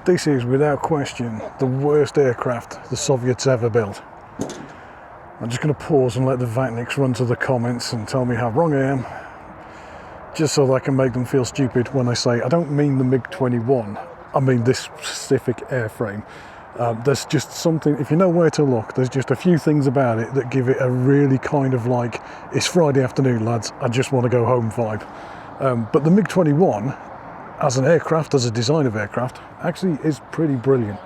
This is, without question, the worst aircraft the Soviets ever built. I'm just going to pause and let the Vatniks run to the comments and tell me how wrong I am, just so that I can make them feel stupid when I say I don't mean the MiG-21, I mean this specific airframe. There's just something, if you know where to look, there's just a few things about it that give it a really kind of like, it's Friday afternoon lads, I just want to go home vibe. But the MiG-21, as an aircraft, as a design of aircraft, actually is pretty brilliant.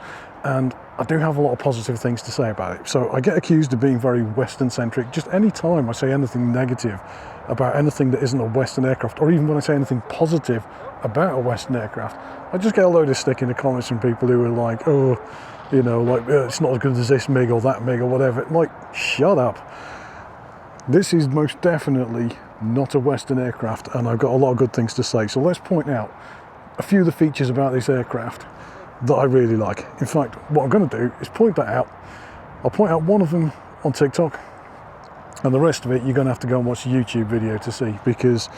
And I do have a lot of positive things to say about it. So I get accused of being very Western centric. Just any time I say anything negative about anything that isn't a Western aircraft, or even when I say anything positive about a Western aircraft, I just get a load of stick in the comments from people who are like, oh, you know, like, it's not as good as this MiG or that MiG or whatever. Like, shut up. This is most definitely not a Western aircraft, and I've got a lot of good things to say. So let's point out a few of the features about this aircraft that I really like. In fact, what I'm going to do is point that out. I'll point out one of them on TikTok, and the rest of it you're going to have to go and watch a YouTube video to see, because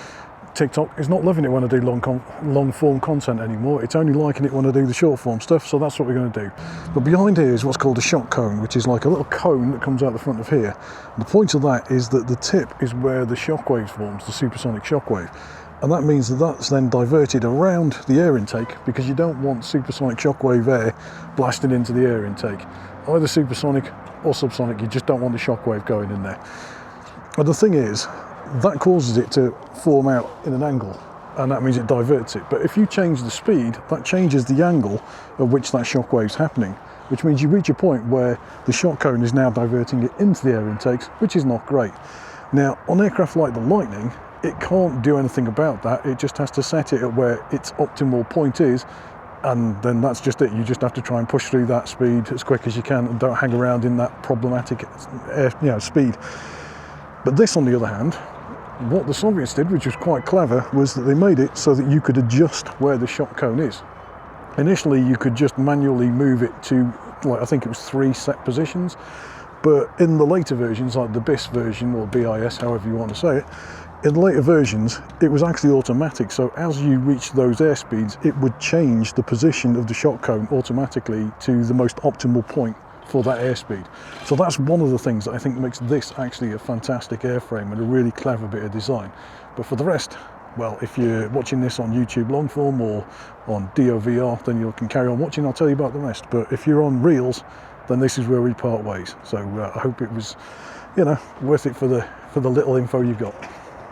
TikTok is not loving it when I do long form content anymore. It's only liking it when I do the short form stuff, so that's what we're going to do. But behind here is what's called a shock cone, which is like a little cone that comes out the front of here. And the point of that is that the tip is where the shockwave forms, the supersonic shockwave. And that means that that's then diverted around the air intake, because you don't want supersonic shockwave air blasting into the air intake. Either supersonic or subsonic, you just don't want the shockwave going in there. But the thing is, that causes it to form out in an angle, and that means it diverts it. But if you change the speed, that changes the angle at which that shockwave's happening, which means you reach a point where the shock cone is now diverting it into the air intakes, which is not great. Now, on aircraft like the Lightning, it can't do anything about that. It just has to set it at where its optimal point is, and then that's just it. You just have to try and push through that speed as quick as you can, and don't hang around in that problematic speed. But this, on the other hand, what the Soviets did, which was quite clever, was that they made it so that you could adjust where the shock cone is. Initially, you could just manually move it to, like, I think it was 3 set positions, but in the later versions, like the BIS version, or BIS, however you want to say it, in later versions, it was actually automatic. So as you reach those airspeeds, it would change the position of the shock cone automatically to the most optimal point for that airspeed. So that's one of the things that I think makes this actually a fantastic airframe and a really clever bit of design. But for the rest, well, if you're watching this on YouTube longform or on DOVR, then you can carry on watching. I'll tell you about the rest. But if you're on Reels, then this is where we part ways. So I hope it was, you know, worth it for the little info you've got.